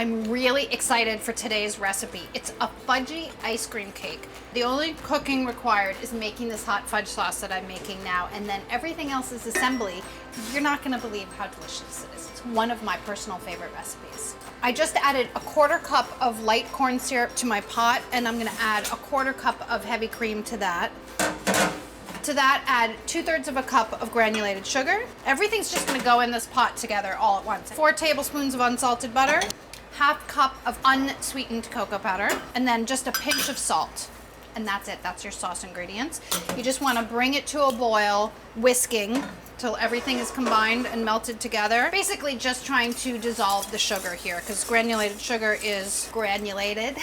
I'm really excited for today's recipe. It's a fudgy ice cream cake. The only cooking required is making this hot fudge sauce that I'm making now, and then everything else is assembly. You're not gonna believe how delicious it is. It's one of my personal favorite recipes. I just added a 1/4 cup of light corn syrup to my pot, and I'm gonna add a 1/4 cup of heavy cream to that. To that, add 2/3 of a cup of granulated sugar. Everything's just gonna go in this pot together all at once. 4 tablespoons of unsalted butter, 1/2 cup of unsweetened cocoa powder, and then just a pinch of salt. And that's it, that's your sauce ingredients. You just wanna bring it to a boil, whisking till everything is combined and melted together. Basically just trying to dissolve the sugar here, because granulated sugar is granulated,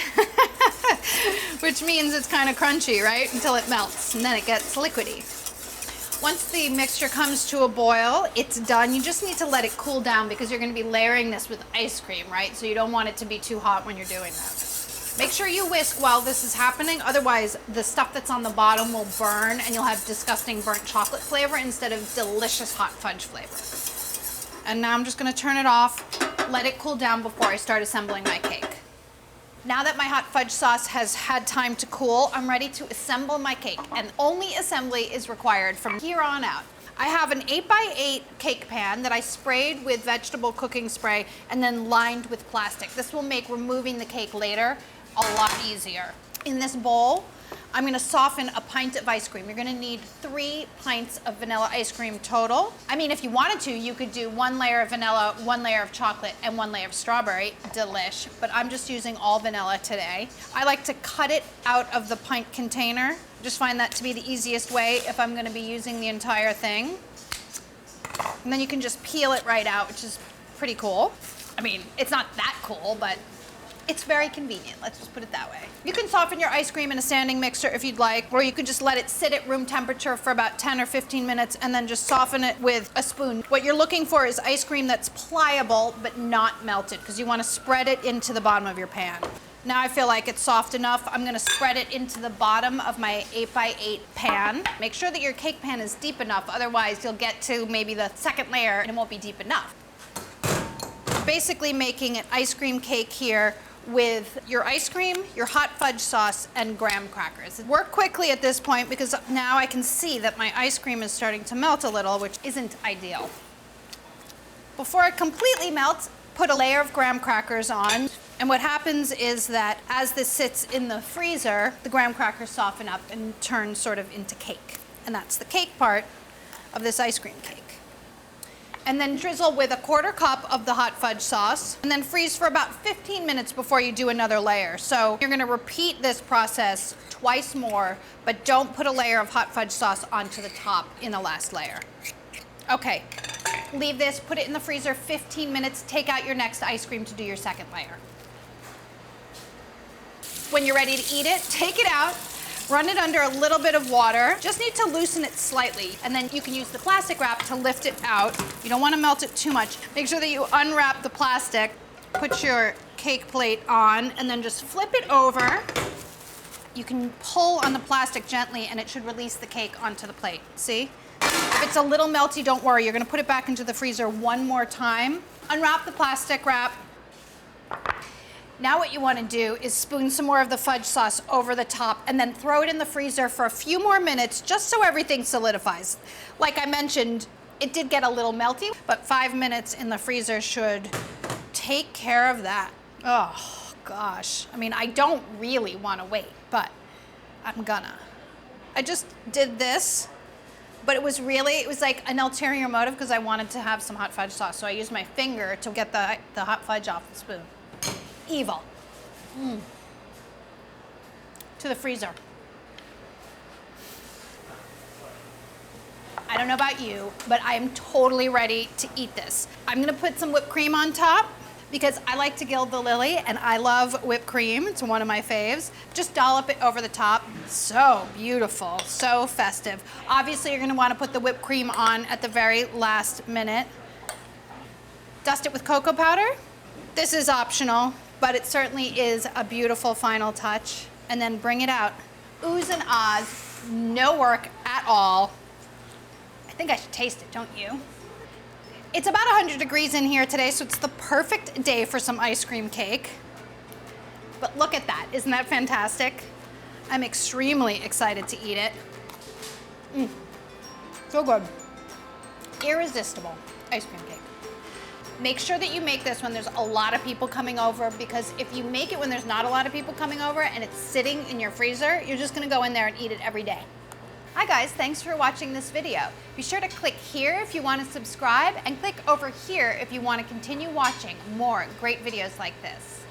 which means it's kind of crunchy, right? Until it melts, and then it gets liquidy. Once the mixture comes to a boil, it's done. You just need to let it cool down because you're gonna be layering this with ice cream, right? So you don't want it to be too hot when you're doing that. Make sure you whisk while this is happening, otherwise the stuff that's on the bottom will burn and you'll have disgusting burnt chocolate flavor instead of delicious hot fudge flavor. And now I'm just gonna turn it off, let it cool down before I start assembling my cake. Now that my hot fudge sauce has had time to cool, I'm ready to assemble my cake, and only assembly is required from here on out. I have an 8x8 cake pan that I sprayed with vegetable cooking spray and then lined with plastic. This will make removing the cake later a lot easier. In this bowl, I'm gonna soften a pint of ice cream. You're gonna need 3 pints of vanilla ice cream total. I mean, if you wanted to, you could do 1 layer of vanilla, 1 layer of chocolate, and 1 layer of strawberry. Delish, but I'm just using all vanilla today. I like to cut it out of the pint container. Just find that to be the easiest way if I'm gonna be using the entire thing. And then you can just peel it right out, which is pretty cool. I mean, it's not that cool, but it's very convenient, let's just put it that way. You can soften your ice cream in a standing mixer if you'd like, or you could just let it sit at room temperature for about 10 or 15 minutes and then just soften it with a spoon. What you're looking for is ice cream that's pliable but not melted, because you want to spread it into the bottom of your pan. Now I feel like it's soft enough. I'm gonna spread it into the bottom of my 8x8 pan. Make sure that your cake pan is deep enough, otherwise you'll get to maybe the second layer and it won't be deep enough. Basically making an ice cream cake here with your ice cream, your hot fudge sauce, and graham crackers. Work quickly at this point because now I can see that my ice cream is starting to melt a little, which isn't ideal. Before it completely melts, put a layer of graham crackers on. And what happens is that as this sits in the freezer, the graham crackers soften up and turn sort of into cake. And that's the cake part of this ice cream cake. And then drizzle with a 1/4 cup of the hot fudge sauce, and then freeze for about 15 minutes before you do another layer. So you're gonna repeat this process twice more, but don't put a layer of hot fudge sauce onto the top in the last layer. Okay, leave this, put it in the freezer 15 minutes, take out your next ice cream to do your second layer. When you're ready to eat it, take it out, run it under a little bit of water. Just need to loosen it slightly, and then you can use the plastic wrap to lift it out. You don't want to melt it too much. Make sure that you unwrap the plastic, put your cake plate on, and then just flip it over. You can pull on the plastic gently, and it should release the cake onto the plate. See? If it's a little melty, don't worry. You're going to put it back into the freezer one more time. Unwrap the plastic wrap. Now what you want to do is spoon some more of the fudge sauce over the top and then throw it in the freezer for a few more minutes just so everything solidifies. Like I mentioned, it did get a little melty, but 5 minutes in the freezer should take care of that. Oh gosh. I mean, I don't really want to wait, but I'm gonna. I just did this, but it was like an ulterior motive because I wanted to have some hot fudge sauce. So I used my finger to get the hot fudge off the spoon. Evil. To the freezer. I don't know about you, but I am totally ready to eat this. I'm gonna put some whipped cream on top because I like to gild the lily and I love whipped cream. It's one of my faves. Just dollop it over the top. So beautiful, so festive. Obviously you're gonna wanna put the whipped cream on at the very last minute. Dust it with cocoa powder. This is optional, but it certainly is a beautiful final touch. And then bring it out. Oohs and ahs, no work at all. I think I should taste it, don't you? It's about 100 degrees in here today, so it's the perfect day for some ice cream cake. But look at that, isn't that fantastic? I'm extremely excited to eat it. So good. Irresistible ice cream cake. Make sure that you make this when there's a lot of people coming over, because if you make it when there's not a lot of people coming over and it's sitting in your freezer, you're just gonna go in there and eat it every day. Hi guys, thanks for watching this video. Be sure to click here if you want to subscribe, and click over here if you want to continue watching more great videos like this.